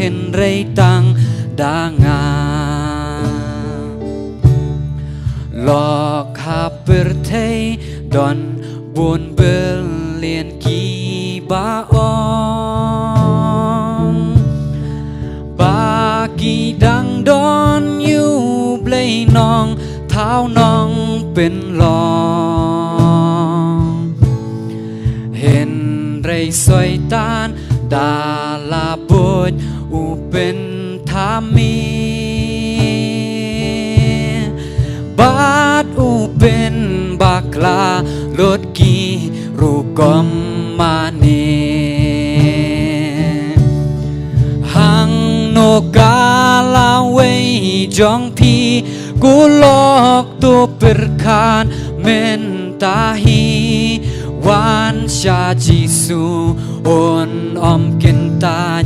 hình rây tăng đa ngà lọc hạ bờ thấy đòn buồn bờ liền kỳ ba ong ba kỳ đang đón yêu play nong tháo nong bên lòng hình rây xoay tan đà la bột u bên tham mi bát u bên bạc la lột kỳ ru com mani hang no kala wei jong pi kulok tu berkan mentahi wan sha jisu on om kintan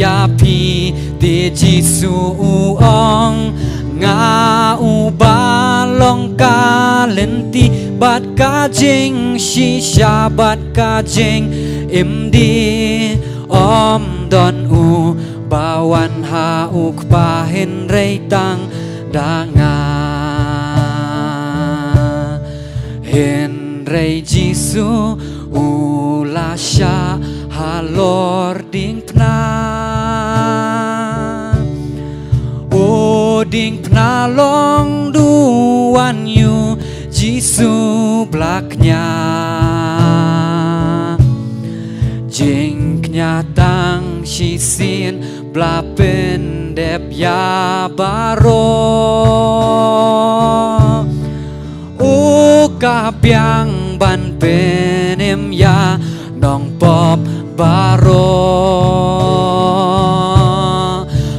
ya pi di jisu ong nga u ba long ka lenti bat ka jing shi sha bat ka jing im di om don u bawan ha u pa hin rei tang da nga hin rei jisu u la sha ha lor ding pna o ding pna long duan yu jisu blaknya jing nya tang shi sin bla pen dep ya baro u ka piang ban pen em ya nong pop baro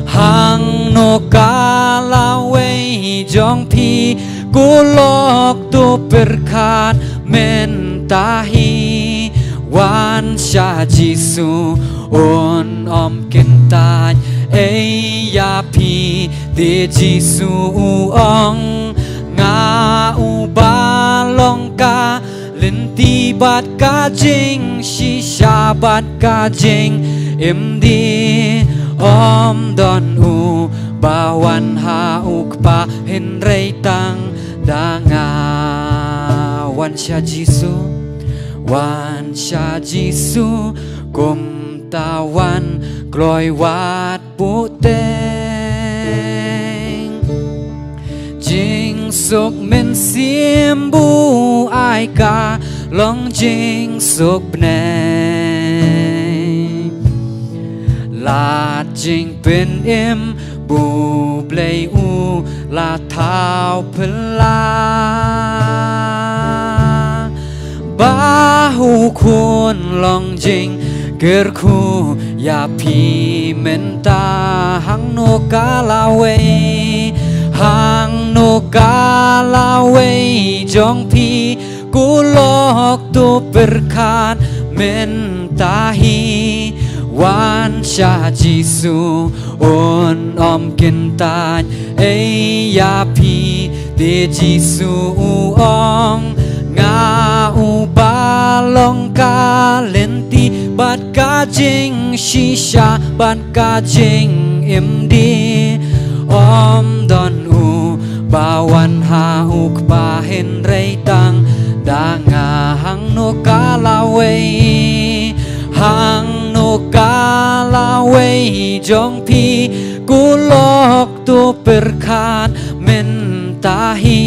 hang no kala wei jong pi kulok tu berkat mentahi wan sha jisu on om kintan ya pi de jisu ong nga u ba long ka lenti bat ka jing shi sha bat ka jing im di om don u bawan ha u pa hin rei tang da nga wan sha jisu kum tawan gloi wat pu teng jing suk men sim bu ai ka long jing suk bnei la jing pen im bu play u la thao phla bahu kun long jing ger khu ya pi menta hang no kalawe jong pi kulok tu berkat mentahi wan sha jisu on om kintan ya pi de jisu ong nga u ba long ka lenti bat ka jing shisha bat ka jing im di om don u bawan ha u pa hin rei tang da nga hang no kalawe jong pi kulok tu berkat mentahi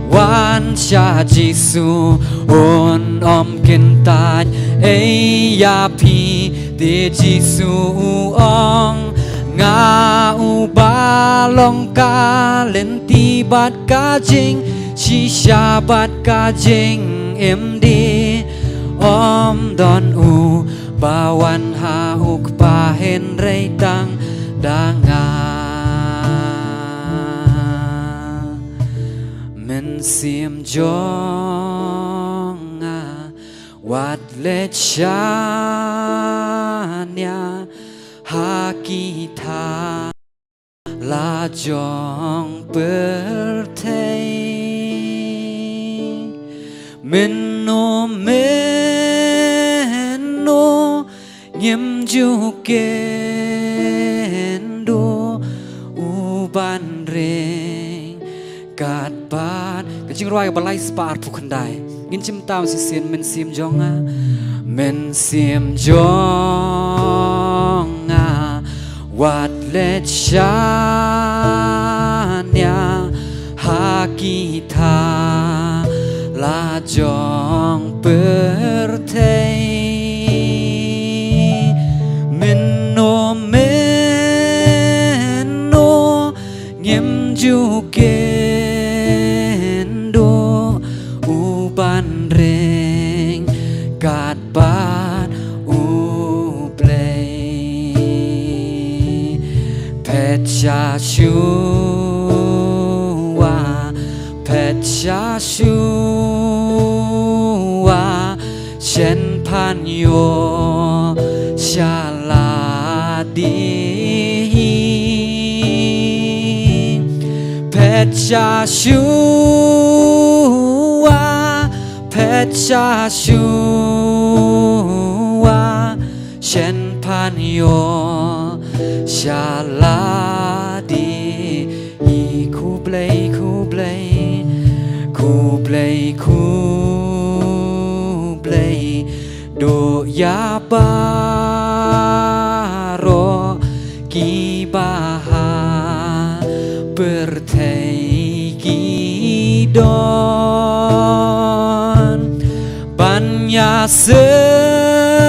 wan sha jisu on om kintan ya pi de jisu ong nga u ba long ka lenti bat ka jing shi sha bat ka jing im di om don u bawan ha u pa hen rei tang da nga men sim jonga wat le chanya ha kita la jong pertei menno nghiêm jukendo uban reng gạt bát cái chừng roi balai spar phukan dai ngin chim tao si sien men sim jonga men sim jonga wat let shanya hakita la jong pertei menno ngem jukendo uban reng gạt bát u play pet cha shua chen pan yo shaladi pet cha shua chen pan yo shaladi ku play do ya baro ki baha bertei ki don banya selong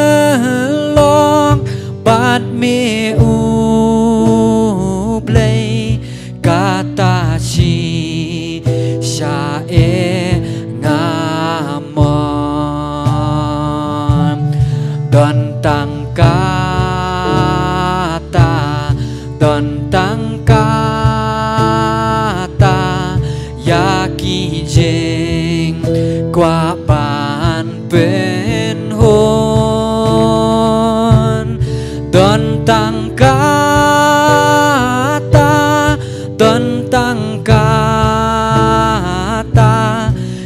bat me u play kata si sha e ngamon tentang kata yaki jeng qua ban bên hôn tentang kata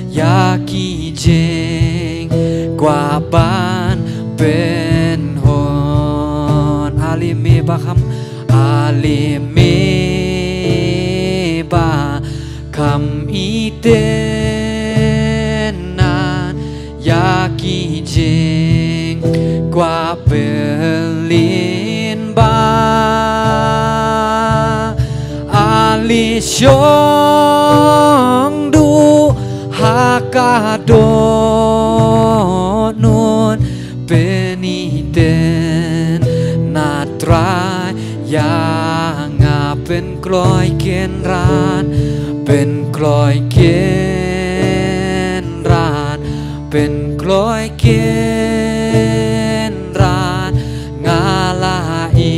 yaki jeng qua ban bên hôn alime bakam itenan yaki jeng qua Berlin ba ali syong du hakadonun peniten natra yangเป็นกลอยเกียนร้านเป็นกลอยเกียนร้านเป็นกลอยเกียนร้านงาลาอี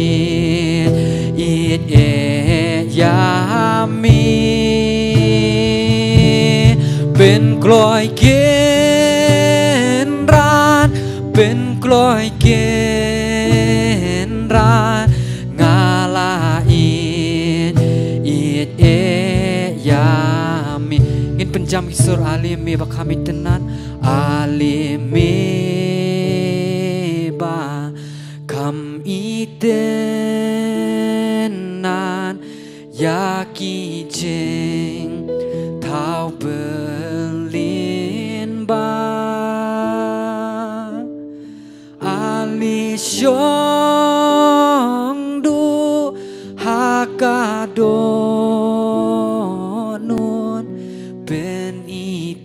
ดเอยามีเป็นกลอยเกียนร้านเป็นกลอยเกียนร้านงาลาyami ngin penjam kisur alimi bakami tenan alimi ba kam itenan yaki jeng tau Berlin ba ali syong du hakadonun peniten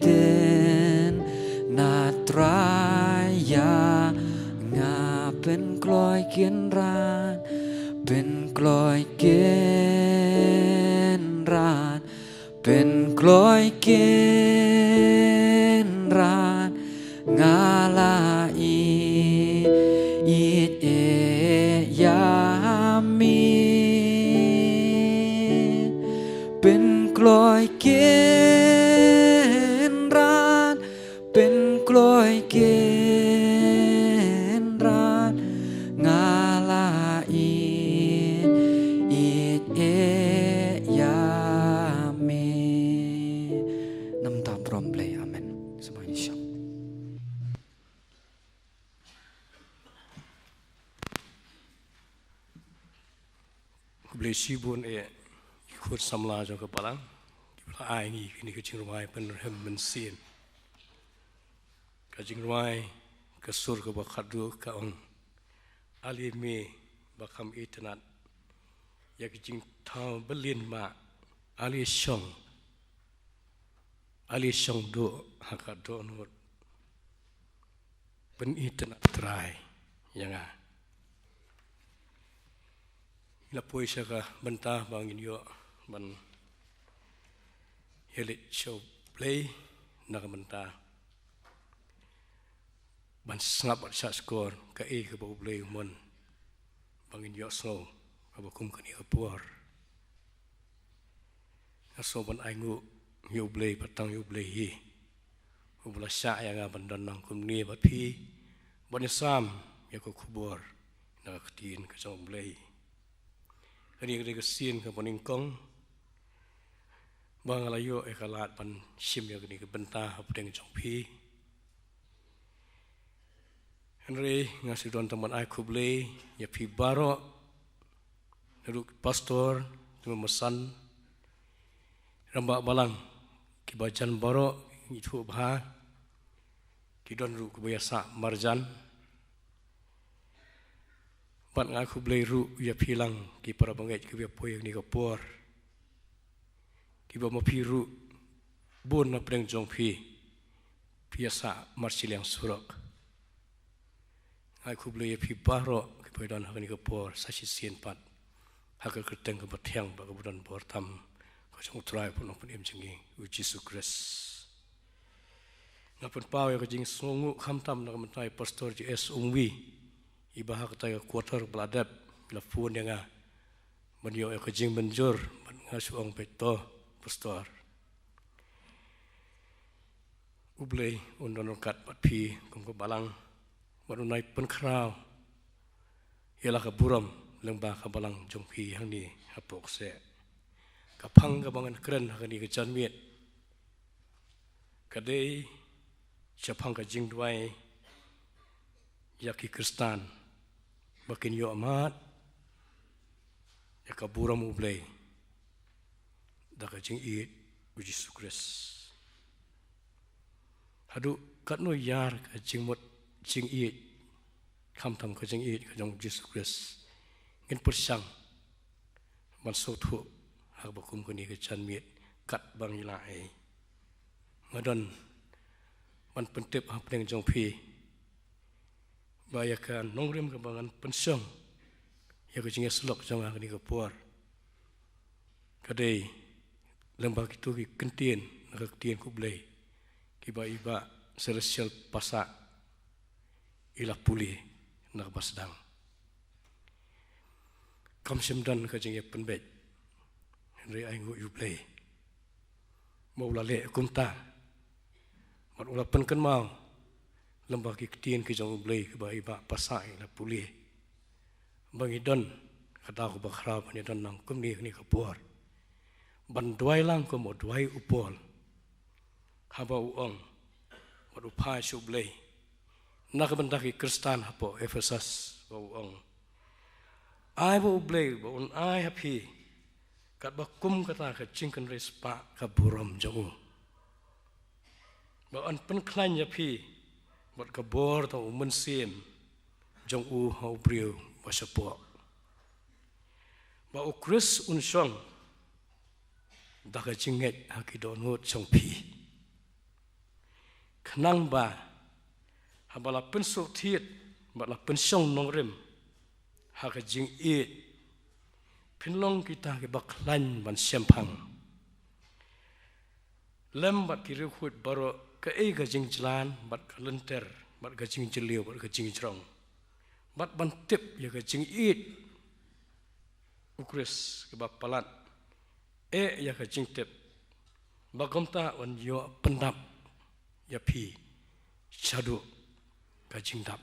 natraya ngaเป็นกลอยเกียนร้านเป็นกลอยเกียนร้านเป็นกลอยเกียนร้านงาลาอีดเอยามีเป็นกลอยเกียนร้านเป็นกลอยเกียนร้านงาลาอีดเอยามีน้ำตาพร้อมเลยอาเมนสมัยนี้ชอบ beli sibun ikut samla jauh kepalang, kita ini kecing rumai penerhem bensin, kecing rumai kesur ke bakadu kaung alimi bakam internet, ya kecing tahu belin ma ali syong do hakado nut pen internet try yang ila poi saka bentah bangin yo ban helit show play nak bentah ban sngap at skor ka ke bau play mon bangin yo snow abakum kan ia puar aso ban aingu yo play patang yo play hi ubla sya yang bandan nang kum ni bat pi ban sam ya ko kubur nak tin ka jong play kani kesin ke peningkong bang alayo ekalat pan sim ya kani ke bentah apdeng jongpi Henry ngasih don teman ai kuble ya pi baro duduk pastor teman mesan rambak balang ki bajan baro itu bah ki don ru biasa marjan Pat ngaku beli ru ya pilang ki para bangai ki poi ni kapor ki ba mapiru bun na preng jong pi biasa marsil yang surok ngaku beli ya pi baro ki poi dan hakani kapor sasi sien pat hakal kerteng ke batyang ba kebudan bor tam ko jong try pun em jengi uji sukres ngapun pau ya jing songu kham tam na mentai pastor JS Ungwi ibah kata quarter beladap bila pun yang menyo kejing benjur ngasuang peto pastor ublei undon kat patpi kum ke balang barunai pen krau ialah ke buram lembah ke balang jongpi hang ni hapok se kapang ke bangan keren hang ni ke janmiet kadai siapang ke jing duai yaki kristan makin yo amat ya kabura mu blay da ka jing it uji sukres hadu kat no yar ka jing mot jing it kham tham ka jing it ka jong uji sukres ngin persang man so thu hak bakum ko ni ka chan miet kat bang ilai ngadon man pentep hap deng jong pi bayakan nongrim kebangan pensyong ya kecingnya selok jangan ni kepuar kadai lembah itu ki kentien nak kentien ku blai kiba iba selesial pasak ilah pulih nak basdang kam semdan kecingnya penbet Henry aingu yu blai mau lale kumta mat ula penken mau lembah ki ketien ki jong blai ke bai ba pasai la pulih bangi don kata ko bakhra pani don nang kum ni kapur ban duai lang ko mo duai upol haba uong wadu pa shu blai nak benda ki kristan hapo Efesus ba uong ai bo blai bo un ai happy kat ba kum kata ka cingkan respa ka buram jong ba an pen klan ya pi buat kabor tau mensim jong hau brio basapo ba ukris unsong daga jinget hakidonut jong pi kenang ba habala pensuk tiet bala pensong nongrim haka jing it pinlong kita ke baklan ban sempang lembat kiri khut baro ke ga jing jalan bat ka lenter bat ga jing jeliu bat ga jing jrong bat ban tip ya ga jing it ukris ke bapalat ya ga jing tip bagomta on yo pendap ya pi shadu ga jing dap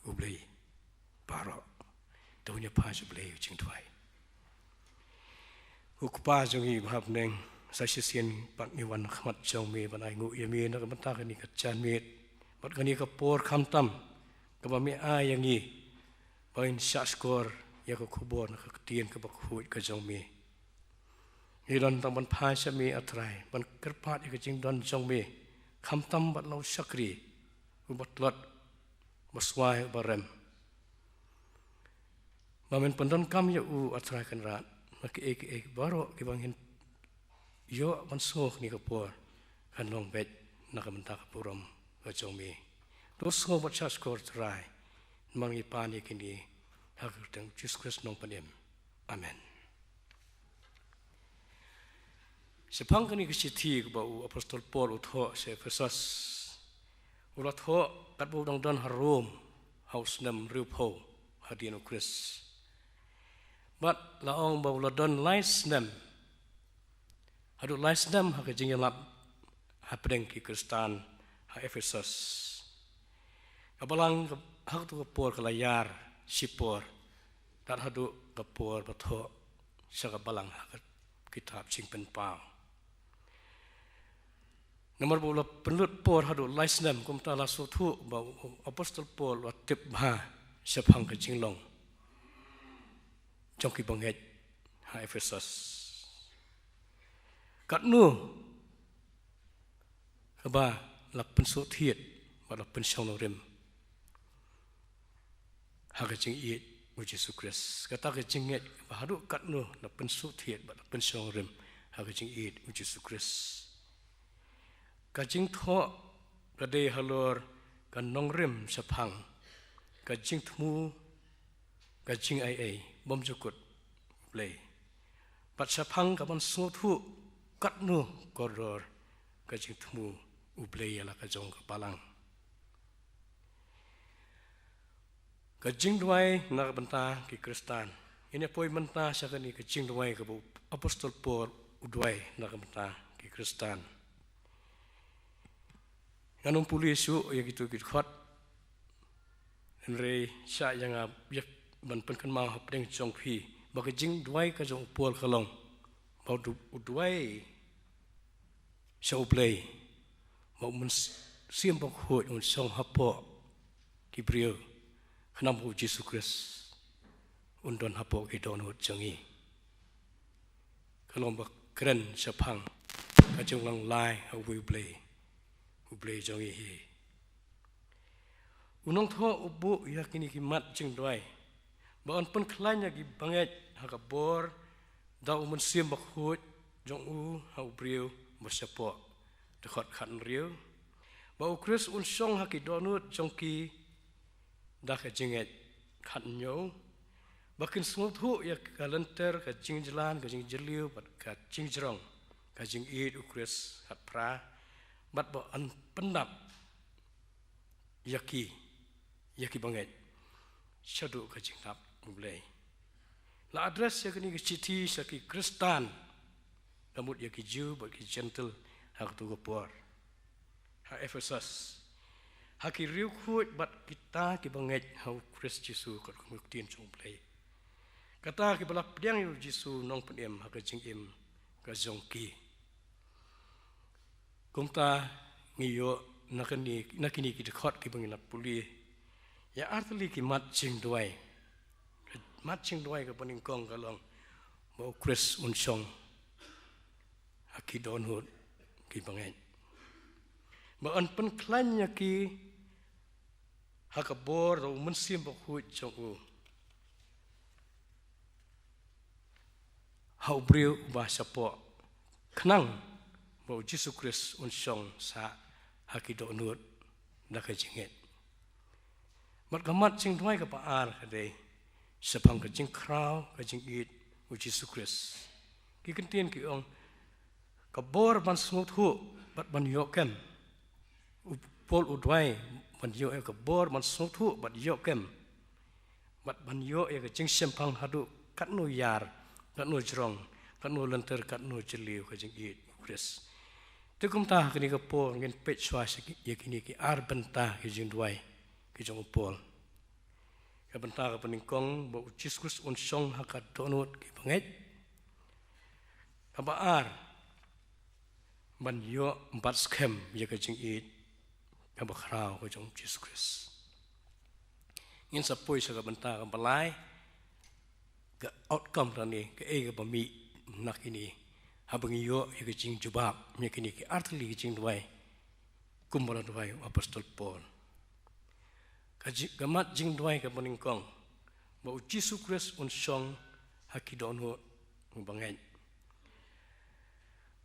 ublei baro taunya pa ublei jing tuai ukpa jongi bhap neng sasisian pat mi wan khmat jong me banai ngu yemi na kamta kani ka chan met pat kani ka por kham tam ka ba me a yangi bain sha skor ya ko khubor na tien ka bak hui ka jong mi ni don tam ban phai sa mi atrai ban kerpat ka jing don jong mi kham tam bat lo sakri u bat lot baswai barem mamen pendon kam ya u atrai kan rat mak ek baro ki bangin yo ban sok ni ka por kan long bet na ka menta ka puram ka jong mi to so bat chas ko trai mangi pani kini hagutang Jesus Christ nong panem amen sepang kini kesiti ke bau apostol Paul utho se Efesus ulat ho kat bau dang don harum haus nam rupo hadian Christ but laong bau la don lais nam hadu lais nam ha kajing lap hapdeng ki Kristan ha Efesus kabalang hak tu kapor kelayar sipor dan hadu kapor batho sagabalang hak kitab sing penpau nomor bola penlut por hadu laisnam kum ta la sutu ba apostol Paul wa tip ha sepang ke jinglong jongki banget ha Efesus kat nu ba la pensu thiet ba la pensong rem hak jing iet u Jesus Christ kata ke jinget baharu kat nu la pensu thiet ba la pensong rem hak jing iet u Jesus Christ kajing tho kade halor kan nong rem sapang kajing thmu kajing ai bom jukut play pat sapang ka ban so thu kat nu koror kajing thmu u play ala ka jong ka palang kajing duai na banta ki Kristan ini poi banta sakani kajing duai ka bu apostol Paul uduai na banta ki Kristan kanong pulisu ya gitu khot henry sa yang yak ban pen kan mau hapdeng jong phi ba ka jing duai ka jong Paul kalong ba du duai show play ba mun sim ba khoi un song hapo ki brio khnam hu Jesus Christ un don hapo ki don hot jangi kalong ba kren sapang ka jong lang lai how we play ublay jong hi unong tho ubu yakini ki mat jing doi ba on pun klanya gi banget ha bor da umun sim bakhut jong u ha ubriu masapo de khot khan riu ba u Chris un song ha ki donut jong ki da ka jinget khan nyo ba kin smut hu yak kalanter ka jing jalan ka jing jeliu ba ka jing jrong ka jing eat u Chris hat pra bat bo an pendap yaki banget syadu ka jingap mulai la address ya kini ke citi saki Kristan namut yaki Jew ba ki gentle hak tu gopor ha Efesus haki riu khut bat kita ki banget hau Christ Jesus ka kumuktin chung play kata ki balap diang yu Jesus nong penem hak jingim ka jongki kumta ngiyo nakini ki khot ki bangina puli ya artli ki mat ching duai ka paning kong kalong bo Chris un song aki don hut ki bangen ba an pen klanya ki hakabor ro mun sim bo hut chong u hau briu ba sapo khnang bo Jesus Christ un song sa haki do nut da ka jinget mat gamat ching duai ka pa ar ka dei sapang ka jing kraw ka jing it u Jesus Christ ki kentien ki ong ka bor ban smut hu bat ban yo kem u pol u duai ban yo ka bor ban smut hu bat yo kem bat ban yo e ka jing sempang hadu kat nu yar kat nu jrong kat nu lenter kat nu jeliu ka jing it Christ tekum ta kini ka po ngin pet swas ye kini ki ar benta ki jing duai ki jong pol ka benta ka peningkong bo Jesus un song hakat donut ki banget ka ba ar ban yo empat skem ye ka jing it ka ba khrau ka jong Jesus Christ ngin sapoi sa ka benta ka balai outcome tani ke ke bami nak ini habang iyo ke jing jubab me kini ke artli jing duai kumbala duai apostol Paul gamat jing duai ke boningkong ba Jesus Christ un song hakidonho bangai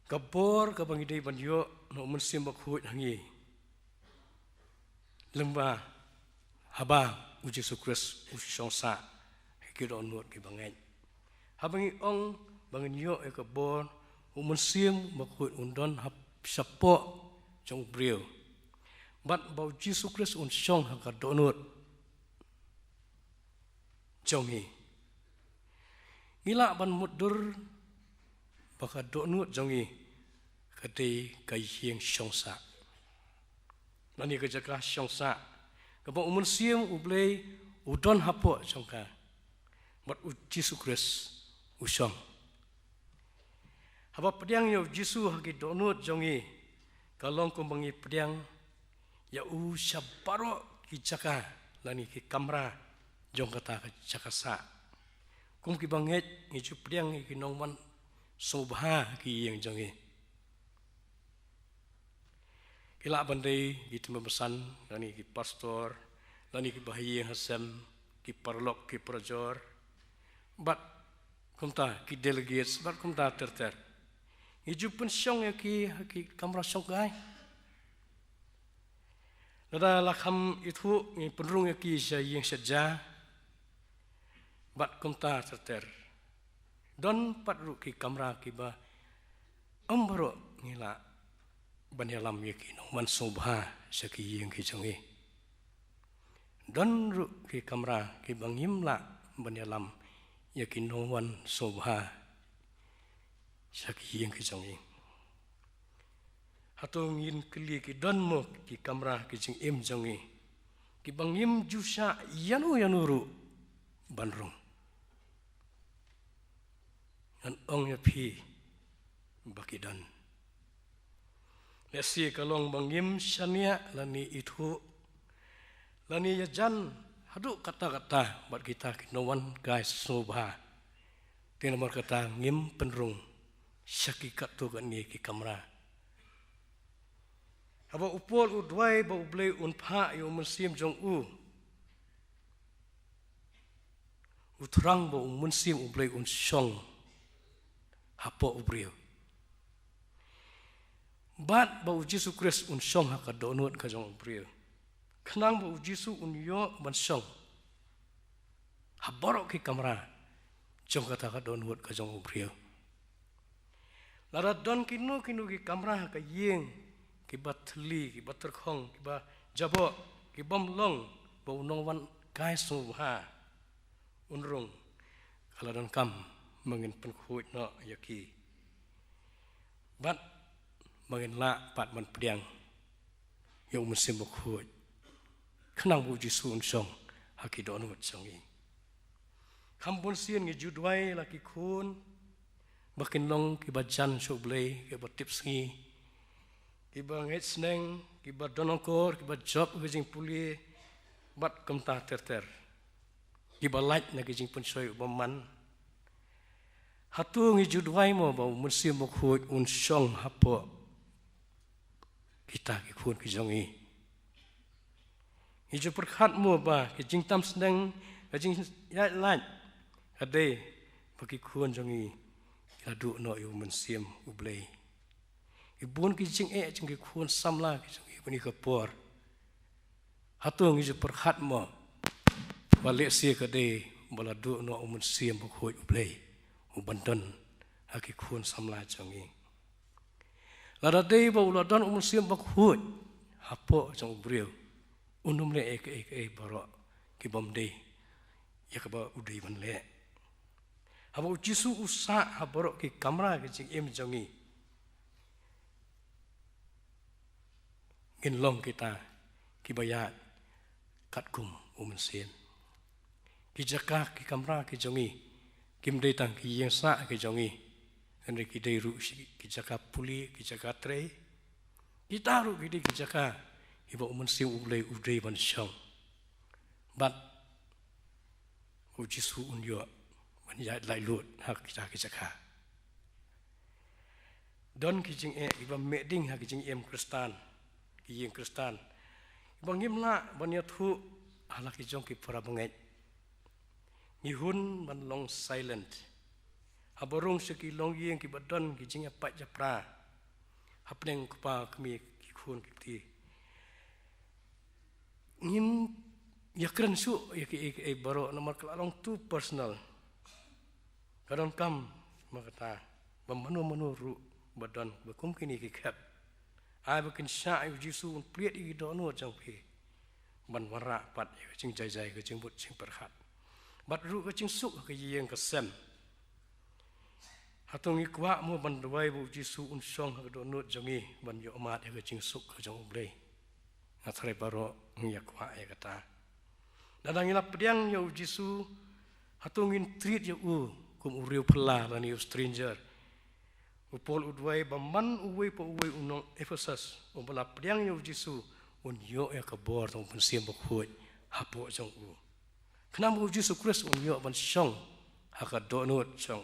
kabor ka bangidai banyo no munsim bakhut hangi lembah haba Jesus Christ u song sa hakidonho ki bangai habangi ong banginyo e kabor umunsim bakhut undon hap sapo jong brio bat bau Jesus Christ un song hakadonot jongi ngila ban mudur bakadonot jongi kate kai hieng songsa nani ka jaka songsa ka ba umunsim ublei udon hapo jongka bat u Jesus Christ usong haba pediang yo Jesus hakidonot jongi kalong ko bangi pediang ya u syabaro ki jaka lani ki kamra jong kata jakasa kum ki banget ngi jupriang ki nongman sobha ki yang jongi kila bandai ki tembesan lani ki pastor lani ki bahayi hasem ki parlok ki prajor bat kumta ki delegates bat kumta terter ngi jupun syong ki kamra syong kai nada lakam itu ngi penrung ki yang saja bat kumta terter don patru ki kamera ki ba ombro ngila banyalam yaki no man sobha saki yang ki jongi don ru ki kamera ki bangimla banyalam yaki no wan sobha saki yang ki jongi hatong yin kli ki don mo ki kamera ki jing im jongi ki bangim jusa yanuru banrung an ong ya pi bakidan lesi kalong bangim syania lani itu lani ya jan hadu kata-kata buat kita kinowan guys sobha tin nomor kata ngim penrung syakikat tu kan ni ki kamera aba upol udwai ba ublei unpa yo musim jong utrang ba musim ublei un song hapo ubrio bat ba Jesus Christ un song hakadonot ka jong ubrio kenang ba Jesus un yo ban song haboro ki kamera jong kata kadonot ka jong ubrio lara don kinu ki kamera ka yeng ki batli ki baterkhong ki ba jabo ki bomlong ba unong wan kai subha unrung kalau dan kam mangin penkhut no yaki bat mangin la pat man pediang yo musim bukhut kenang bu jisun song hakidon wat songi kampun sien ngi judwai laki kun bakin long ki bajan soblei ki batip sngi ki banget sneng ki badonokor ki job ki jing puli bat kamta terter ki balait na ki jing punsoy ubaman hatu ngi judwai mo ba musim bukhut un song hapo kita ki kun ki jongi ngi ju perkhat mo ba ki jing tam sneng ki jing ya lait ade bagi kun jongi ladu no yu musim ublei ibun ki jing jing ki kun samla ki jongi bani kapor hatu ngi ju perkhat mo balik si ka de baladu no musim bukhut ublei ubandon haki kun samla jongi lada dei ba uladon musim bakhut hapo jong brio unum le ek baro ki bom dei ya ka ba udai ban le habo jisu usa haboro ki kamera ki jing im jongi ngin long kita ki bayat kat kum musim ki jaka ki kamera ki jongi kim dei tang ki yang sa ki jongi ande ki dei ru ki jaka puli ki jaka tre ki taru ki dei ki jaka ibo musim ublei udai ban syong bat ujisu unyo มันยาไหลหลุดหักจากกิจการดอนกิจิงอีบะเมดิ้งหักกิจิงคริสตันกิยิงคริสตันบางยิมละบางยาทุหลักกิจงกิพระบงเงยิหุนมันลง silent ฮับรงสกิลงยิงกิบดอนกิจิงปัจจปราฮับเนงกุปาขมีกิคุณกิตียิมya keren su ya ki baro nomor kelarong tu personal kadang kam makata bamanu ru badan bakum kini ki khat ai bakin sha yu jisu un pliet i do no jang phi ban wara pat ching jai jai ke ching but ching perkhat bat ru ke ching su ke yeng ke sem hatung i kwa mo ban dwai bu jisu un song ke do no jangi ban yo mat ke ching su ke jang ublei ngathare baro ya kwa e kata dadang ila pediang yo jisu hatungin treat yo kum uriu pela bani stranger upol udwai baman uwe po uwe unong Ephesus umbala pediang yo jisu un yo ya kabor tong pensim bokhuj hapo jong kenam u jisu Kristus un yo ban song hakadonut jong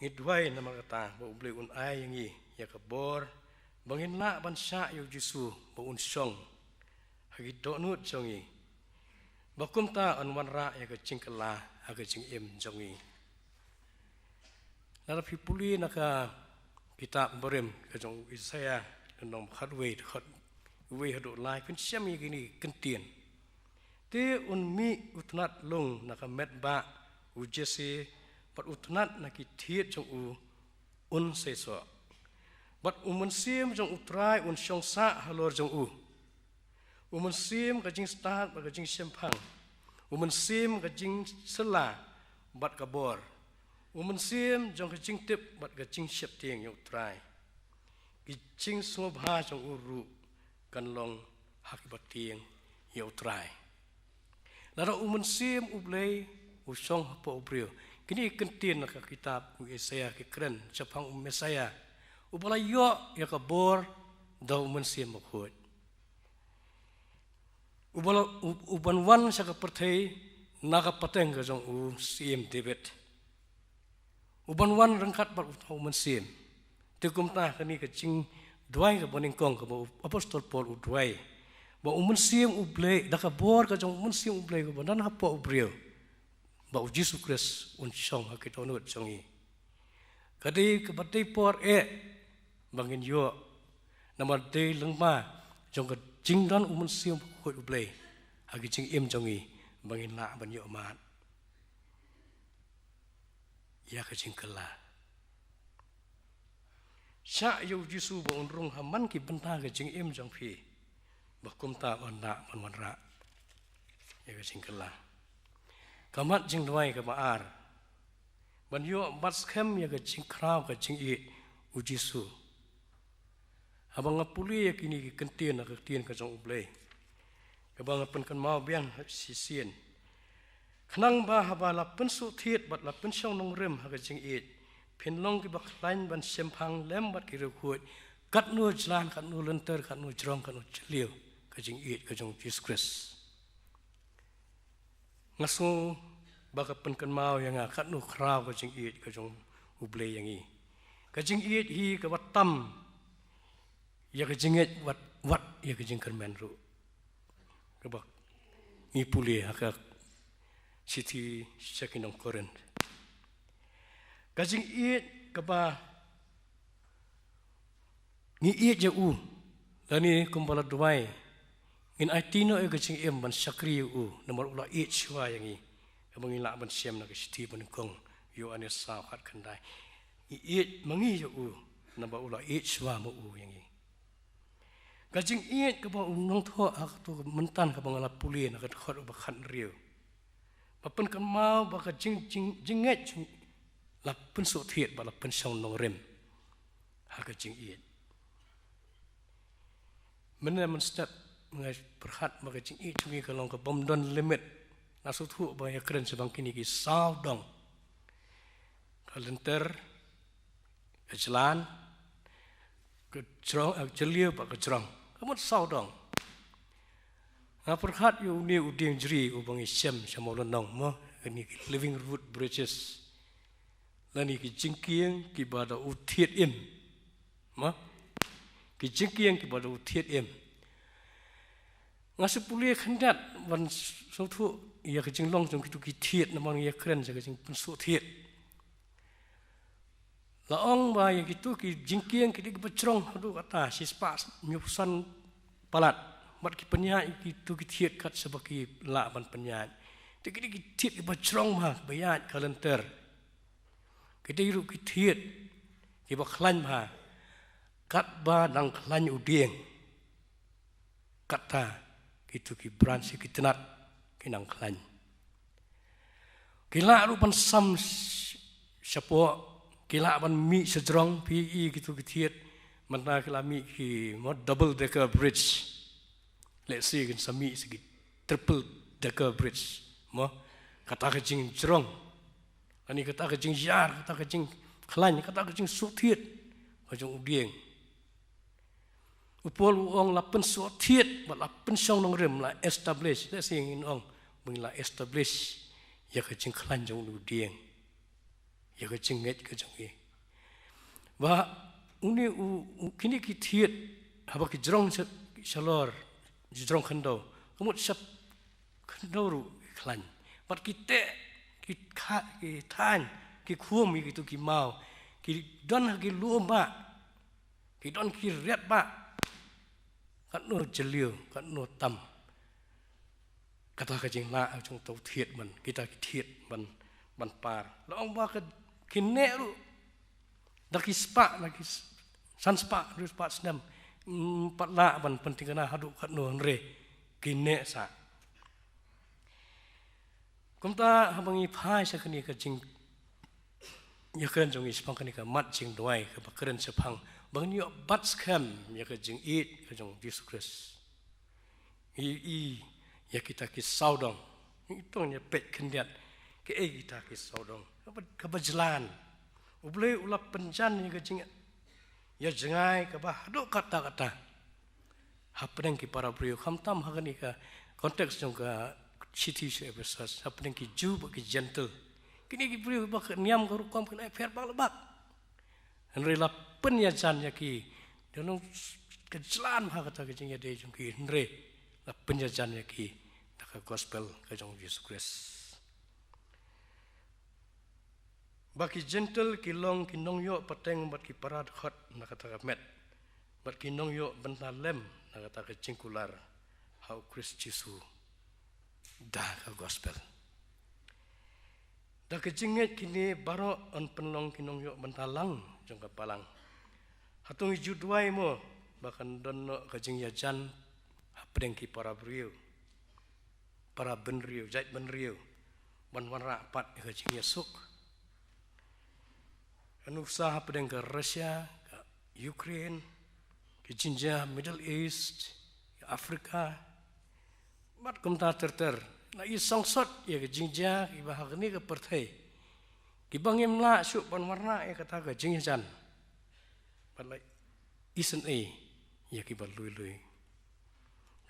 ngidwai nama kata ba ublei un ai yangi ya kabor bangin la ban sha yu jisu ba un song hagi donut jongi bakum ta an wan ra ya ka cingkala ha ka cing jongi lara pipuli naka kitab berem ka jong Isaya nong khatwe khat we hadu lai kun syam yi gini kentien te un mi utnat long naka metba ujese bat utnat naki thiet jong un seso bat umun sim jong utrai un syong sa halor jong umun sim ka jing start ba ka jing sempang umun sim ka jing sela bat kabor umun sim jong ka jing tip bat ka jing syep tieng yo utrai ki jing sobha jong uru kan long hak bat tieng yo utrai lara umun sim ublei usong po ubrio kini kentin ka kitab Yesaya ki keren sapang Mesaya ubala yo ya kabor daw man sim khot ubala uban wan sa ka perthei na ka pateng ka jong sim David uban wan rangkat par utau man sim te kum ta kani ka jing duai ka boning kong ka apostol Paul udwai ba umun sim uble da ka bor ka jong umun sim uble ka banan ha po ubrio ba Jesus Christ un song hakit onut songi kadi ke batai por bangin yo namar de lengma jong ka jingdan umun sim khoi ublei hagi jing jongi bangin la ban yo mat ya ka jing kala sha yo jisu ba un rung haman ki benta ka jing jong phi ba kum ta on na man ra ya ka jing kala kamat jing duai ka maar ban yo bat skem ya ka jing kraw ka jing u jisu abang ngapuli ya kini ki kentien ka tien ka jong ublei ka bang pen kan mau biang sisien khnang ba haba la pen su thiet bat la pen song nong rem ha ka jing phin long ki bak lain ban sempang lem bat ki ru khuj kat nu jlan kat nu lenter kat nu jrong kat nu chliu ka jing ka jong Jesus Christ ngasu baka penkan mau yang akat nu kraw ka jing ka jong ublei yang i ka jing hi ka watam ya ka jinget wat ya ka jing kermen ru ka bak ni puli haka city sekinong koren ka jing ka ba ni je lani kumbala duai in aitino e ka jing ban sakri nomor ula chwa yang i abang ila ban siam na ka city ban kong yo ane sa khat khandai mangi yo namba ula chwa mo yang i kajing ka ba nong tho ak tu mentan ka bangala puli na ka khot ba khan riu papen kan mau ba ka jinget la pen so thiet ba la pen song nong rem ha ka jing mana man step mengai perhat ba ka jing cungi ka long ka bom don limit na su thu ba ya keren sebang kini ki sao dong kalenter jalan Kecerong jelia pak kecerong. Kamu sau dong. Perhat yu ni uding jeri ubang isyam syamolonong mo ini living root bridges. Lani ki jingkiang ki bada utiet im. Mo ki jingkiang ki bada utiet im. Ngasi pulia kandat wan suatu ia ke jinglong jong kitu ki tiet namang ia keren jaga jing pensu tiet. Laong ba yang kitu ki jingkiang ki becrong aduh kata si spas nyusan palat. Mat ki penyai itu ki tiet kat sebagai laban penyai. Tapi ki tiet ki bacrong mah bayat kalenter. Kita iru ki tiet ki baklan mah kat ba dang klan udieng. Kata itu ki bransi ki tenat ki nang klan. Kila rupan sam syapo kila ban mi sejrong PE gitu ki tiet mana kila mi ki mo double decker bridge. Let's say kan sami segi triple decker bridge, mo kata kecing cerong, ani kata kecing jar, kata kecing kelan, kata kecing sutiet, macam udieng. Upol uang lapen sutiet, buat lapen song nong rem la establish, let's say in ong, mungkin la establish, ya kecing kelan jong udieng, ya kecing nget kecing ni. Bah uni kini kitiet, apa kejerong salor. Jurong kendo, kamu siap kendo ru klan. Mat kita tan, kuam gitu ki mau, ki don ki lupa, ki don ki riat ba, kat nur jelio, kat nur tam. Kata kajing la, jong tau tiet man, kita tiet man par. Laong ba ke kine ru, dah ki spa, dah ki san spa, ru spa senam. Pat la ban penting kena haduk kat no re kine sa kumta habangi phai sa kani ka jing ya kan jong is pang kani ka mat jing doi ka bakren sepang bang ni bat scam ya ka jing it ka jong Jesus Christ ya kita ki saudong itu nya pet kendiat ke kita ki saudong ka bajalan uble ulap penjan ya ka jing ya jengai ke bah duk kata-kata hapeng ki para brio khamtam hagani ka konteks jong ka city episode hapeng ki ju ki gentle kini ki brio ba niam ka rukom ka fer bang lebak henry lapen ya jan ya ki donong kejelan ha kata ki jing ya de jong ki henry lapen ya jan ya ki ka gospel ka jong Jesus Christ. Baki gentle kilong kinong yo pateng bat ki parad hot nakata met bat kinong yo bentar lem nakata cingkular how Christ Jesus dah ka gospel dah kejinget kini baro on penlong kinong yo bentalang jong ka palang hatung iju duai mo bahkan dono kejing ya jan hapeng ki para brio para benrio jait benrio ban warna pat kejing ya suk anu usaha pedang ke Rusia, ke Ukraine, ke Jinja, Middle East, ke Afrika. Mat kumta terter. Na isong sot ya ke Jinja, ke bahag ni ke Perthai. Ke bangim la syuk pan warna ya kata ke Jinja jan. But like isen ya ke balui-lui.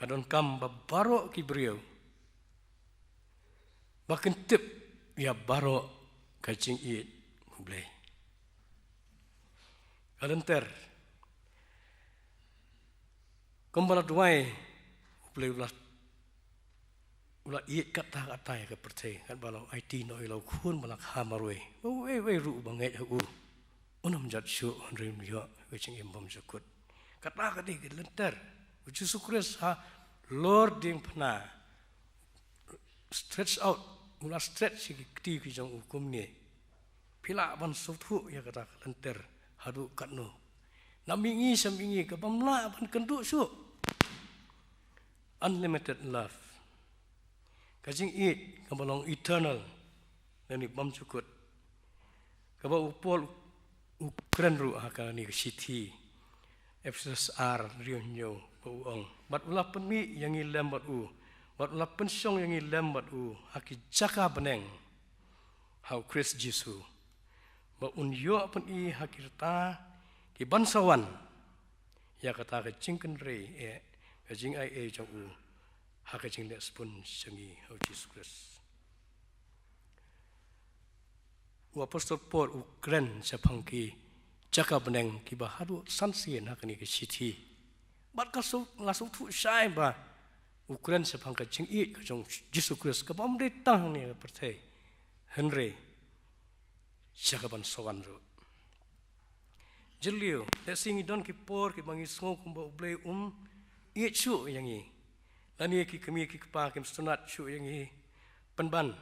Kadon kam babaro ki brio. Bahkan tip ya baro ke Jing it hublai. Kalenter, kembali duai, boleh ulah iat kata ya kepercayaan kan balau IT no ilau kun balak hamarwe, we ru banget aku, unam jat syuk rim yo, wecing imbam jakut, kata kalenter, Jesus Christ ha Lord ding pernah stretch out, ulah stretch si kiti kijang hukum ni, pila ban suatu ya kata kalenter. Haduk kat no. Namingi samingi ke pamla ban kenduk syuk. Unlimited love. Kajing it kabalong eternal. Nani bam cukut. Kaba upol ukren ru haka ni city. FSR rionyo pauong. Bat ula pemi yang ilam bat u. Bat ula pensyong yang ilam bat u. Haki jaka beneng. How Christ Jesus. Ba unyo pun i hakirta ki bansawan ya kata ke jingkan rei ke jing ai jong u ha ke jing le spun sengi ho Jesus Christ u apostol Paul u kren sepang ki jaka beneng ki bahadu sansien ha ke ni ke city bat ka su langsung thu sai ba u kren sepang ke jing i ke jong Jesus Christ ke bom de tang ni perthai henry jaka ban sowan ro Jelio, let sing don ki por ki bangi song kumba ublay iet chu yang i. Lani ki kami ki kapa kim sunat chu yang i. Penban,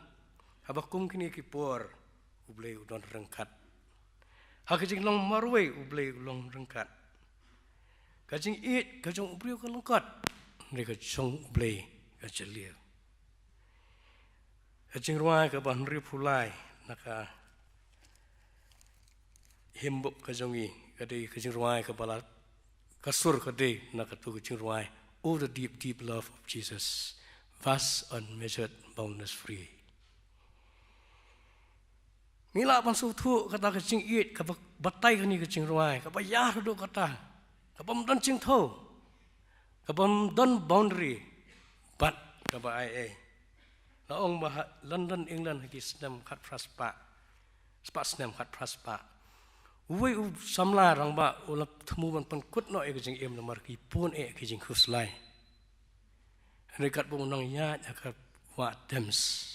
habakum kini ki por ublay udon rengkat. Hakajing long marway ublay long rengkat. Kajing iet kajong ublay ka lengkat. Mereka jong ublay ka jelio. Kajing ruai ka ban ripulai naka himbuk kajongi kadai kajing ruai kepala kasur kadai nak tu kajing ruai oh the deep love of Jesus vast unmeasured boundless free mila pansu tu kata kajing iet ka batai kani kajing ruai ka bayar do kata ka bom don ching tho ka bom don boundary but ka ba ai la ong ba London England ki snam khat praspa snam khat praspa Uwe samla rang ba ulap temu ban pengkut no ekajing em nomor ki pun ekajing khuslai. Rekat bung nang ya akat wa dems.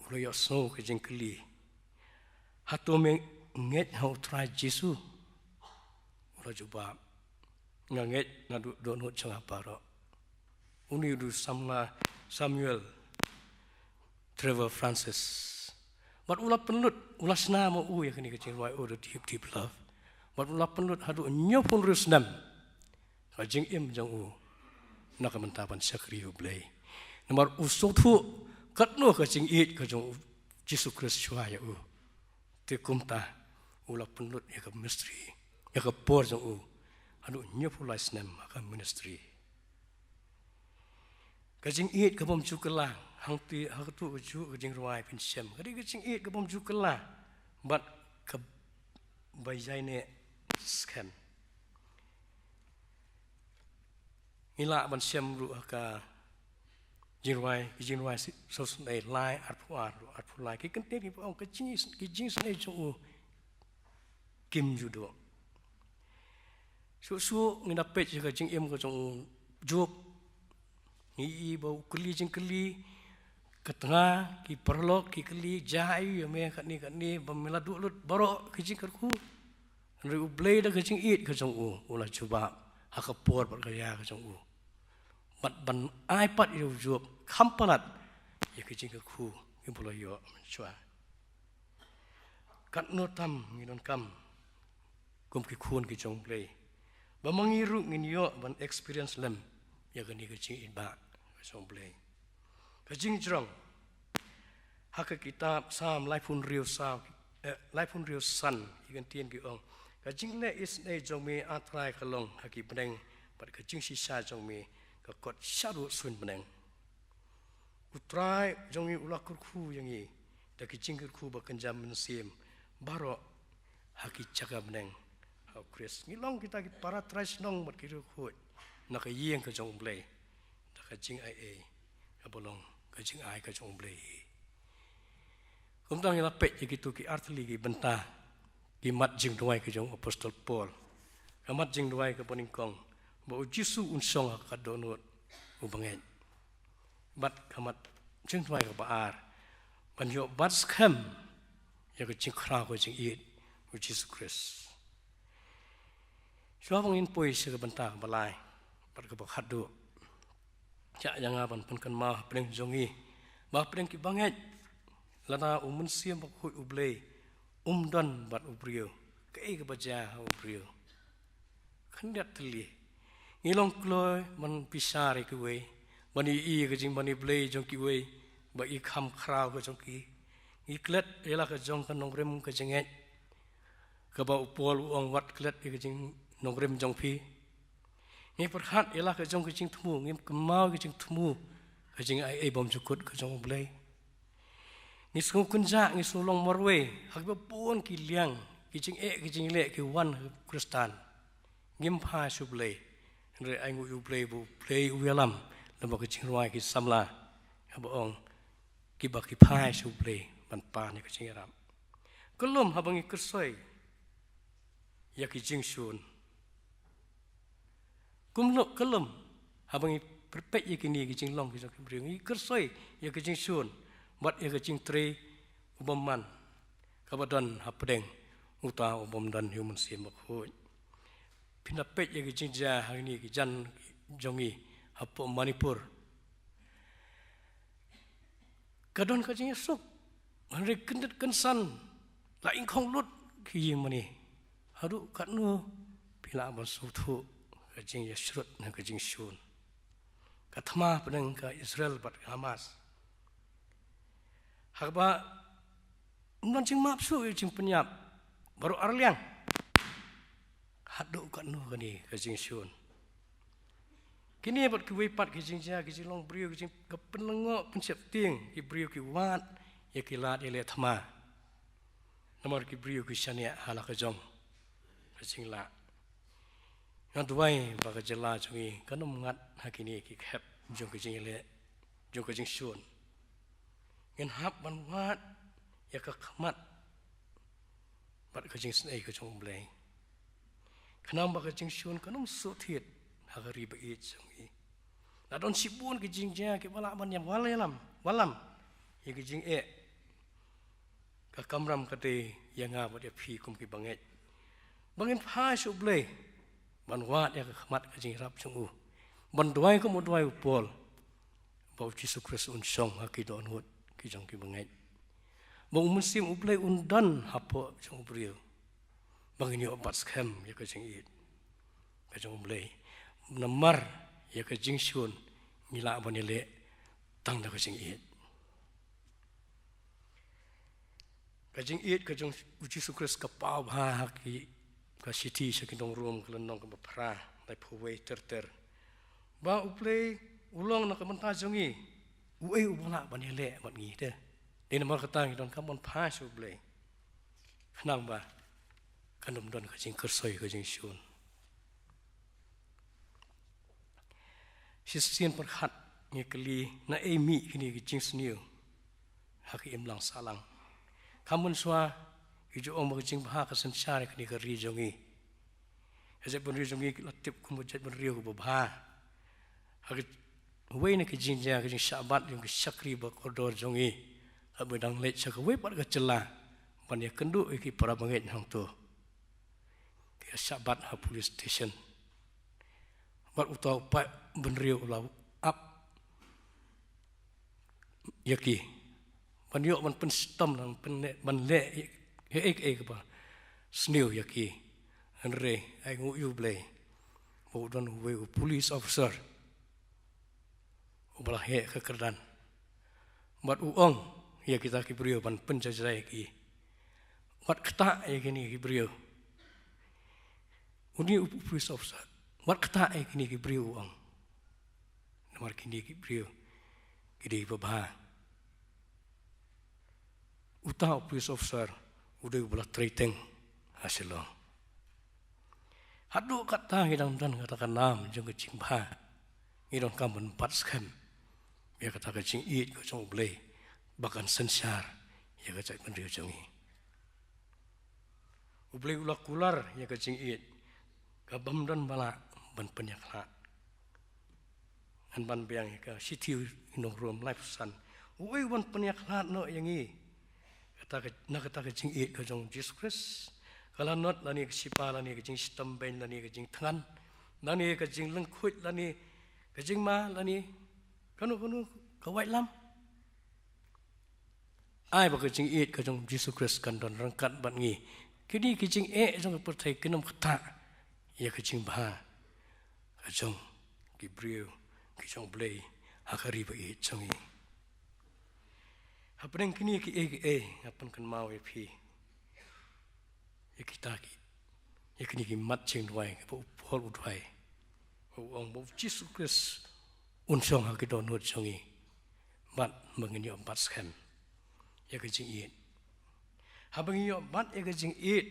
Ulo yo so kajing keli. Hatu meng nget hau try Jesu. Ulo juba nganget na do no chang apa ro. Uni du samla Samuel Trevor Francis. But ulah penlut, ulah senam ya kini kecil ruai the deep love. But ulah penlut hadu nyopun rusnam. Kajing im jang nak mentapan sakri ublay. Nomor usotu katno kajing it kajong Jesus Christ chua ya te kumta ulah penlut ya ke ministry ya ke por jang hadu nyopun senam ka ministry. Kajing it kabom cukelang hang tu uju kajing ruai pensem kadi kajing it kabom cukelang but ke bayai ne scam ila ban sem ru ka jing ruai so sunai lai at pulai ki kente ki ong kajing sunai chu kim judo su ngina pet kajing em kajong job ni bau keli jing keli ketengah ki perlok ki keli jai me kat ni bamela dulut baro kejing kerku nri ublay da kejing it kejong ulah coba hakapor bar kaya kejong bat ban ipad yu job kampalat ya kejing kerku impulo yo chua kat no tam nginon kam kum ki khun ki jong play bamangiru ngin yo ban experience lem ya kani kejing it ba kejong play kajing jrong hak kitab sam lai pun riu san ikan tien ki ong kajing le is nei jong me atrai kalong haki beneng pat kajing sisa jong me ka kot sharu sun beneng utrai jong me ulah kurku yang i da kajing kurku ba kenjam mensim baro haki jaga beneng hau kris ngilong kita para trais nong mat kiru khut nak yeng ka jong blai da kajing ai abolong kajing ai ka jong blai kumtang ila pet gitu ki artli ki benta ki mat jing duai ka jong apostol Paul kamat jing duai ka poningkong ba Jesu unsong ka donot ubangen bat kamat jing duai ka baar ban yo bat skam ya ka jing kra ko jing it Jesus Christ Shua bangin poi se ka benta ka balai bat ka bakhat do Cak jangan ban pen kan mah peng jongi mah peng ki banget lana umun siam bakhui ublay don bat ubrio ke ke baja ubrio khandat tli ngilong kloy man pisare ki we bani i ke jing bani blay jong ki we ba i kham khrau ke jong ki iklet ela ke jong kan nongrem ke jenget ke ba upol uang wat klet ke jing nongrem jong pi ni perhat ialah ke jong kejing temu ngim kemau kejing temu kejing ai bom cukut ke jong blai ni sung kunja ni sulong marwe hak ba pun ki liang kejing le ki wan kristan nghiêm pha sụp lệ rồi anh ngồi uplay bu play uyalam làm một cái chuyện ngoài cái samla các ông cái bậc cái pha sụp lệ bàn pa này cái chuyện làm có lom hả bằng cái soi ya cái chuyện xuân cũng lộ có lom hả bằng cái perpek ya cái này cái chuyện long cái chuyện cái soi ya cái chuyện xuân bắt ya cái chuyện tre ubaman kabadan hả pedeng uta ubamdan human sim makhluk pinapet ya cái chuyện gia hari ni cái jan jongi apa Manipur kadon ka jing sok hari kendet kensan lain khong lut ki mani haru katnu pila ban sutu ka jing ya shrut na ka jing shun ka thama pedang ka Israel bat Hamas hakba non jing map su jing penyap baru arliang hadu katnu ka ni ka jing shun kini buat kewipat kijingja kijilong beriu kijing kepenlengok pencep ting ki beriu ki wat ya kilat ile thama nomor ki beriu ki shania hala ka jong kijing la ngan duai ba ka jela jungi kanom ngat hakini ki khep jong kijing ile jong kijing shun ngan hap ban wat ya ka khamat bat kijing snei ka jong blai kanam ba kijing shun kanom su thiet hagari bait sungi na don sibun ke jingja ke bala man yang walam ye ke jing ka kamram kate yang nga bode phi kum ki banget bangin pha su ble ban wat ya ka khmat ke jing rap sungu ban duai ko mo duai pol bau Jesus Christ un song ha ki don hut ki jong ki banget bang musim uble undan hapo jong brio bangin yo bat scam ye ke jing ka jong ble namar ya ke jing shun ngila banile tang da ke jing it ka jong uji sukres ka pau ha ki ka city sa kindong room klenong ka bapra dai phowei ter ba uplay ulong na ka manta jongi uei ubala banile mat ngi de de namar ka tang don ka mon pha su play nang ba kanum don ka jing kersoi ka jing shun Sisian perhat ngekeli na emi kini kijing seniu haki imlang salang kamun swa ijo ong kijing bah ka sensar kini ka ri jongi hase pun ri jongi latip kumujat pun riu ku bah haki wei na kijing ja kijing sabat yung sakri ba kodor jongi abedang let sak wei pat ka cela pan ya kendu iki para banget hang tu ke sabat ha police station bat utau pa benriu ulau up yaki banyo man pen stom nang pen ban le he ba snew yaki andre ai ngu yu ble bo don we police officer ubala he ka kerdan bat uong ya kita ki brio ban pen jajrai ki wat kata ya kini ki brio uni police officer wat kata kini ki brio uong nomor kini ki brio kidi babha utau police officer udah bela training hasilong hadu kata hidang dan katakan nam jeng kecing bah ngidon kamun pat scam ya kata kecing it ko jong blay bahkan sensar ya kacak pendiu jongi ublay ulak kular ya kecing it kabam dan bala ban penyakla an ban biang ka city inong room life san ui ban penyakla no yangi kata kecing it ka jong Jesus Christ kalau not lani sipa lani kecing sistem ben lani kecing tangan lani kecing lengkut lani kecing ma lani kanu kawai lam ai ba kecing it ka jong Jesus Christ kan don rangkat ban ngi kini kecing jong pertai kenam kata ya kecing bah kacang kibriu kacang blay hakari ba it changi hapen kini ki hapen kan mau pi ya kita ki ya kini ki mat ching dwai ko pol udwai ong bo Jesus Christ unsong ha ki don hot changi bat mengini bat scam ya kecing it habang yo bat ya kecing it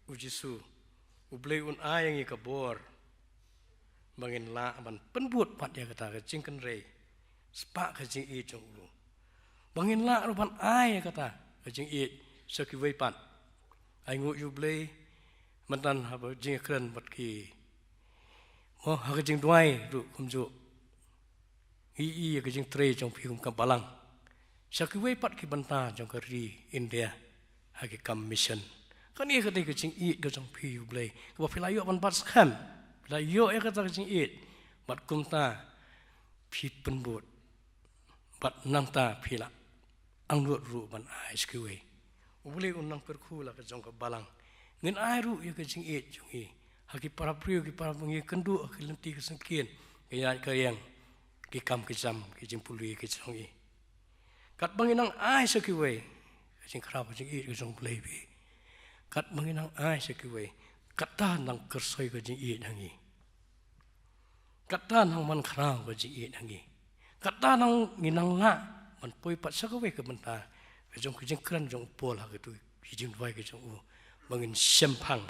ujisu ublay un ayang i kabor bangin la man penbut pat ya kata kecing kan rei spa kecing i jong u bangin la rupan ay kata kecing i saki wei pat ai ngu ublay mantan haba jing kren bat ki mo ha kecing duai ru kumju i kecing tre jong pi kum kabalang saki wei pat ki banta jong kari India hagi kam mission kan ia kata kecing i kecing pi ublay ko pilayo ban bat skam pilayo ia kata kecing i bat kumta pi penbut bat nangta pila anglut ru ban ai saki wei ublay unang perkula kecing kabalang ngin ai ru ia kecing i jong i hagi para priu ki para pengi kendu ki lenti kesengkian kaya kayang ki kam ki jam ki jimpului ki jong i kat banginang ai saki wei kecing krap kecing i kecing play bi kat banginang ai saki wei kata nang kersoi kecing i nangi kata nang man krau kecing i nangi kata nang nginang la man poi pat saka wei ke benta kecing kran jong pol ha tu kecing wai kecing u bangin sempang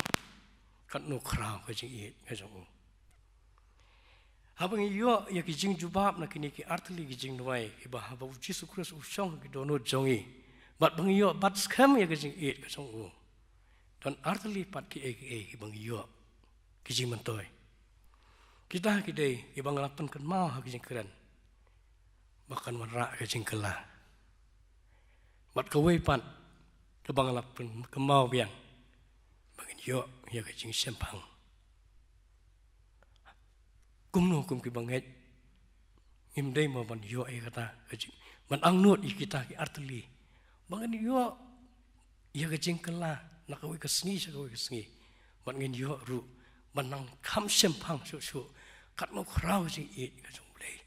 kat no krau kecing i kecing u habang iyo ya kecing jubab na kini ki artli kecing wai ki ba ba uci sukres usong ki dono jongi bat bang iyo bat skam ya kecing i kecing u dan artli pat ki ki bang iyo kecing mentoy kita kidai ki bang lapan kan mau ha kecing keren bahkan warra kecing kela bat kawai pat ke bang lapan ke mau biang bang iyo ya kecing sempang kumno kum ki banget im dei mo ban yo e kata kecing man angnut i kita ki artli bangan yo ya kecing kela nak kawi kesngi sakawi kesngi ban ngin yo ru banang kam sempang su kat no krau sing i kecing ulei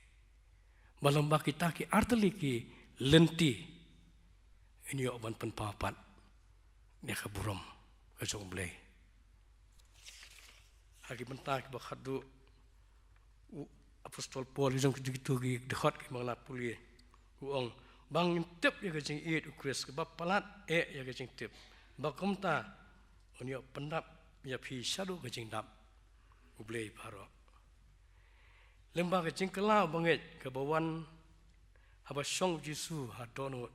malamba kita ki artli ki lenti in yo ban pen papat ne kaburom kecing ulei hagi bentak bakhadu apostol Paul yang gitu dekat ke mangla puli uang bang tip ya kecing i ukres ke bab palat ya kecing tip bakom ta onyo pendap ya pi sadu kecing dap ublei baro lembah kecing kelau banget ke bawan haba song Yesu ha dono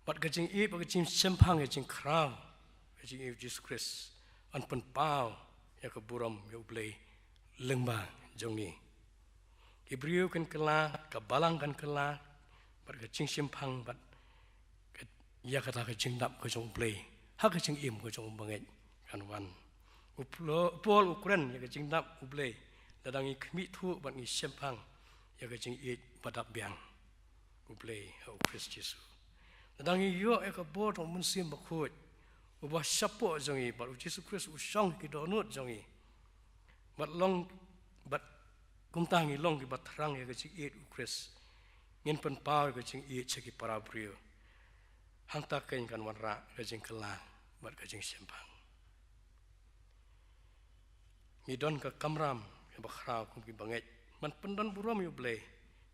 bat kecing i kecing sempang kecing krau kecing i Jesus Christ an pen pau ya ke buram ya ublei lembah jongi Ibriu kan kela kabalang kan kela bat kecing simpang bat ya kata kecing dap kecing play ha kecing im kecing banget kan wan pol ukren ya kecing dap play dadangi kmi thu bat ngi simpang ya kecing i badap biang play ha Kristus dadangi yo e ka bo tong mun sim bakut ubah sapo jongi bat Jesus Kristus usang ki donut jongi bat long bat kumtangi long ki bat terang ya kecing i ukres ngin pen pau kecing i ceki para brio hang tak kain kan warra kecing kela bat kecing sempang ngidon ke kamram ya bakhrau kum ki banget man pendan buram yu blei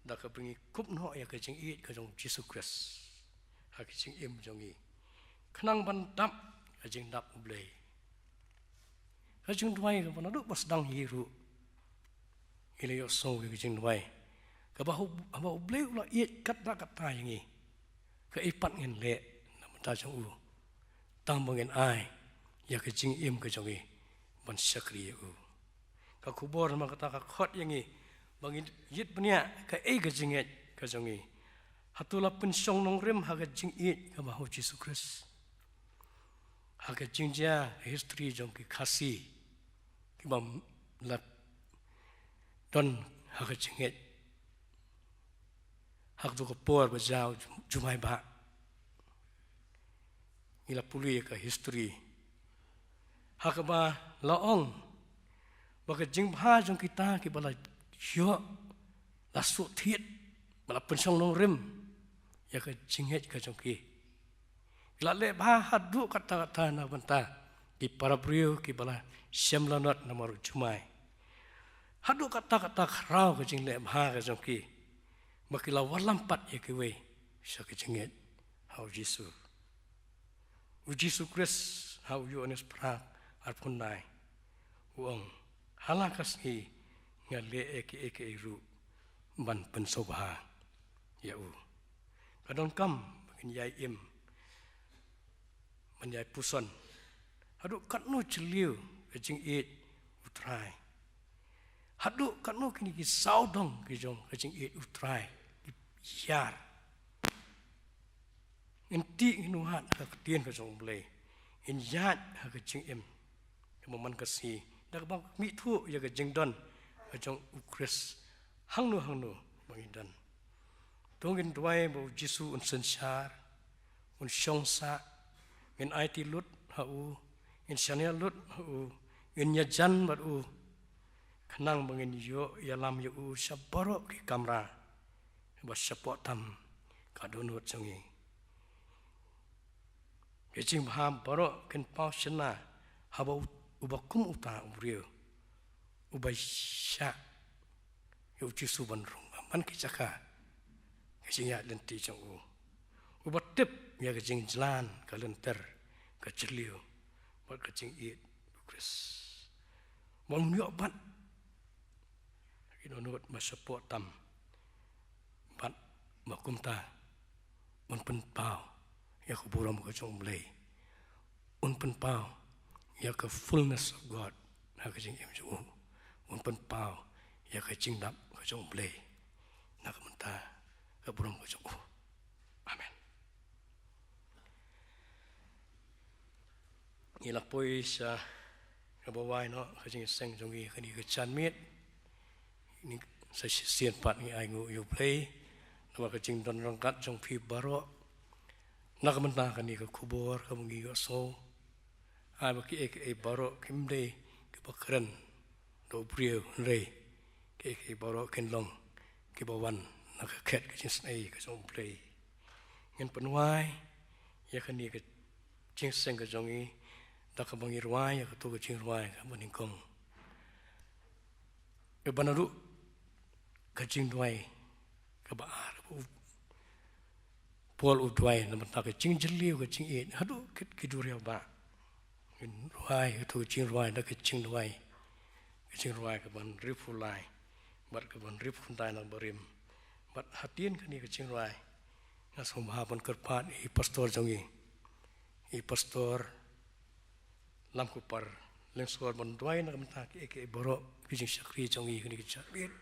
da ka bengi kup no ya kecing i kecing Jesus Christ ha kecing im jongi khnang ban dap kecing dap blei kecing duai ka banadu bas dang hiru ile yo so ke jing wai ka ba blei ula i kat da kata yang i ka ipat ngin le nam ta jong u tam bangin ai ya ke jing im ke jong i ban sakri u ka kubor ma kata ka khot yang i bangin yit bania ka ke jing ke jong i hatula pen song nong rem ha ke jing i ka ba Jesus Christ ha ke jing ja history jong ki khasi ki bam lat don hak cinget hak tu kapor bajau jumai ba ila puli ka history hak ba laong baka jing bha jong kita ki bala yo la su thiet bala pensong nong rem ya ka cinget ka jong ki la le bha hadu kata na banta ki para brio ki bala semlanat namaru jumai hadu kata krau ke jing le bha ke jong ki makila walampat ya ke we sa ke jinget how Jesus Christ how you honest pra pun nai uang halakasni ngale eke ru ban pensobha ya kadang kam begin yai im man yai puson hadu katno chiliu kajing it utrai hadu katno kini ki saudong ki jong kajing it utrai yar inti inuhat ka tien ka jong blei in yat ha kajing im kemoman kasi dak bang mi thu ya kajing don ka jong ukris hangnu bangidan tongin duai bo jisu un sensar un shongsa in IT lut hau in shania lut hau in nyajan bat kenang bangin yo yalam yo sabaro ki kamera ba support tam kadonot changi kecing baham baro ken pau shena haba ubakum uta ubrio ubaisha yo jisu banrung man kicaka kecing ya lenti chang ubatip ya kecing jalan kalenter keciliu bat kecing it kris mong yo bat kinonot ma support tam bat makumta un pen pau ya kuburam ka chong blei un pen pau ya ka fullness of God ha ka jing em ju un pen pau ya ka jing dap ka chong blei na ka menta ka buram ka chong amen ni la pois ka bawai no ka jing seng jong gi ka ni ka chan mit ni sa sian pat ni ai ngu yu play na ka jing don rangkat jong phi baro na ka menta ka ni ka kubur ka mungi ka so ai ba ki e baro kim de ki bakran do brio re ki baro ken long ki bawan na ka khet ka jing snai ka jong play ngin panwai ya ka ni ka jing seng ka jong i da ka bangi ruai ya ka to ka jing ruai ka maning kong e banaru ka jing ruai ka ba Paul udwai na mata ka jing jeliu ka jing it hadu ki duria ba in ruai to jing ruai da ka jing ruai ka ban rifulai bat ka ban rifundai na barim bat hatien ka ni ka jing ruai na somha ban kerpat i pastor jongi i pastor lam ku par leng sor ban duai na mata ke boro ki jing sakri jongi ka ni ka chabit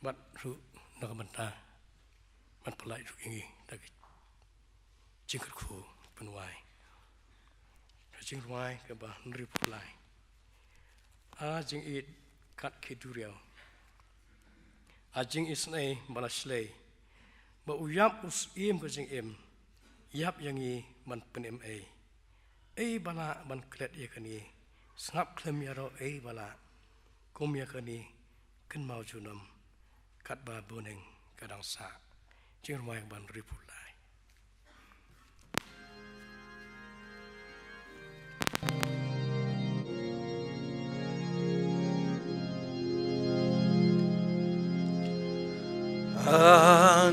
bat ru na ka mata man pelai ru ingi dagi jingker ku penwai jing ruai ke ba nri pelai jing it kat keduriau jing isnai balaslei ba uyap us im ke jing im yap yangi man pen ma bala ban klet ye kani snap klem ya ro bala kom ya kani ken mau junam kat ba boneng kadang sa jing ruai ban ripulai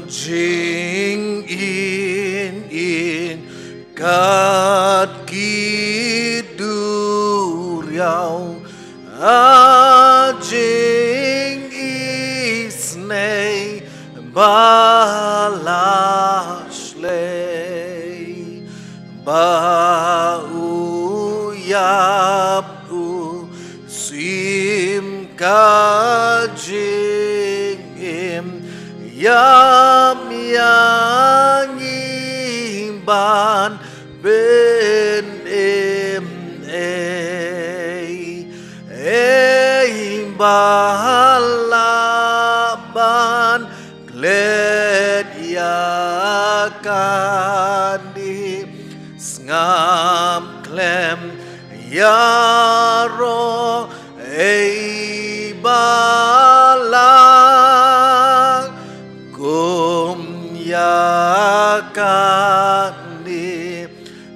Jing in kat kiduriau jing isnei balashlei bau yap sim kajing im yam yang imban ben balaban gled yakandi ngam klem yaro balang kum yakandi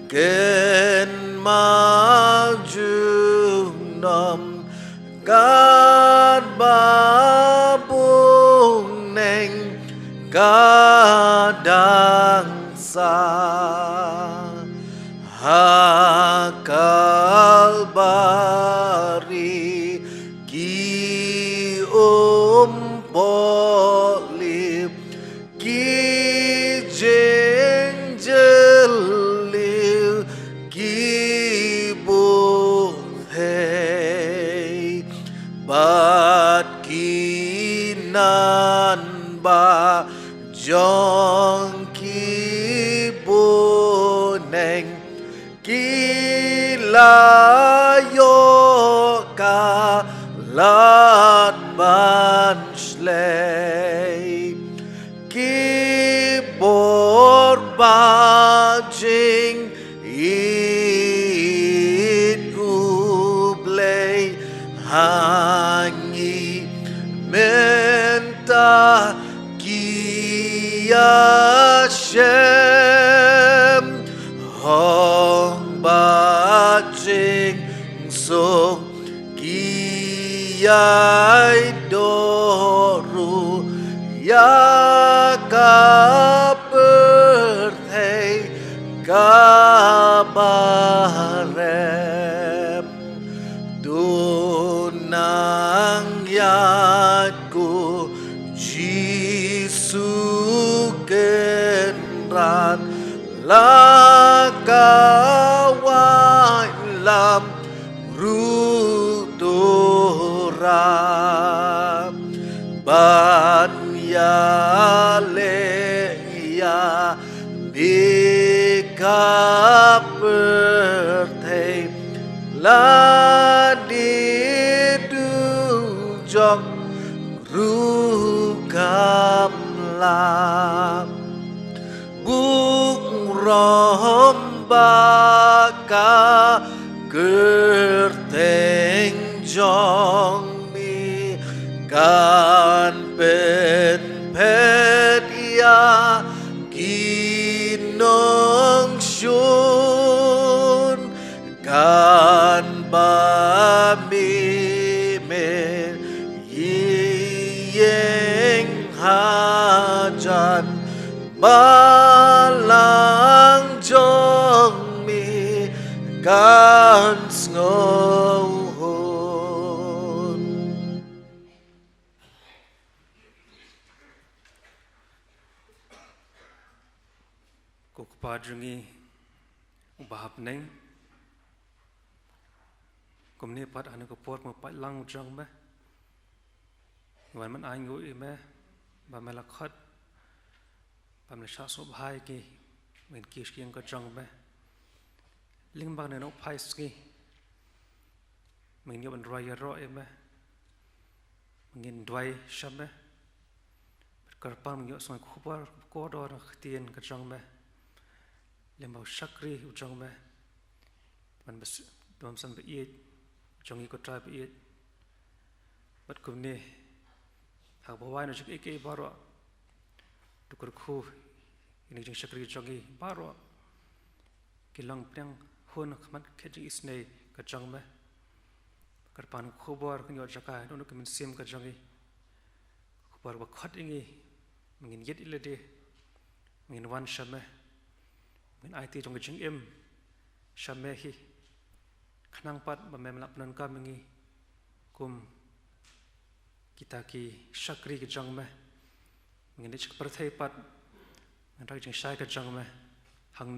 ken majunam kad babung neng kadang sa hakal nan ba jong ki bu neng ki la yo ka lat ban slay ki bor ba jing it gublay hangi menta ki Hashem hong ba jing so ki ai doru ya ka perthei kabarem dunang yatku Jisu kenrat lakawan lam rutura ban ya le ya bika perthei la di du jok ru kam la buk rom baka kerteng jong mi kan pen pet ya kinong shun kan ba mi me yeng hajan balang jong mi kan ngohon Kuk padrungi ubahap neng kumni pat ane ko port mo pat lang jong me wan man ai ngui me ba me lakhat ba me sha so bhai ki men kish ki ko jong me ling bang ne no phai ski men yo ban roi ro e me ngin dwai shame karpam yo so khupar ko do ra tien ka jong me lemau shakri u jong me man bas dom san be it jong i ko trai be it bat kum ne ha bo wai no chik ek baro tu kur khu ini jong shakri jong i baro kilang prang hun khamat kheji isne ka jong me karpan khobor kan yo jaka no ke min sim ka jong i khobor ba khat ingi mingin yet ilade mingin wan shame min IT jong jing em shame hi khnang pat ba mem lap nan ka mingi kum kita ki shakri ki jong me ngin de chik parthai pat ngan rak jing shai ka jong me hang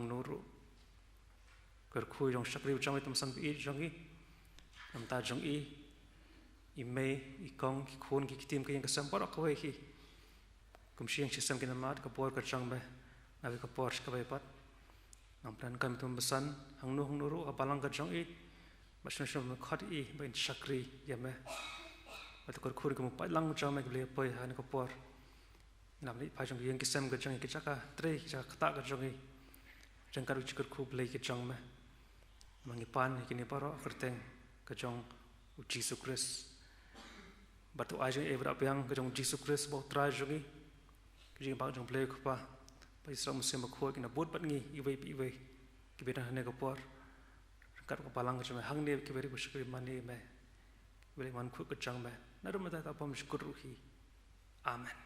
no ru kar khu jong shakri jong tum san bi jong i nam ta jong i me i kong ki khun ki tim ki ka sam parok we hi kum siang sistem ki namat ka por ka jong me nabi ka por ka pat nam plan kam tum besan hang no ru abalang ka jong i masna shom khat i bain shakri ya me bat kor khur kum pa lang jong me ble poi han ka por nam ni pa jong yang ki sam ka jong ki chaka tre ki chaka khata ka jong i jang karu chikar khu ble ki jong me mangi pan ki ni paro kerteng ka jong u Jesus Christ batu ai jong evra pyang ka jong Jesus Christ bo tra jong i ki ba jong ble khu pa pa isram sem ba khu ki na bot bat ngi i we ki beta ne ka por kar ko palang ka jong hang ne ki beri bu shukri mani me beri man khu ka jong me na ru ma ta pam shukru hi amen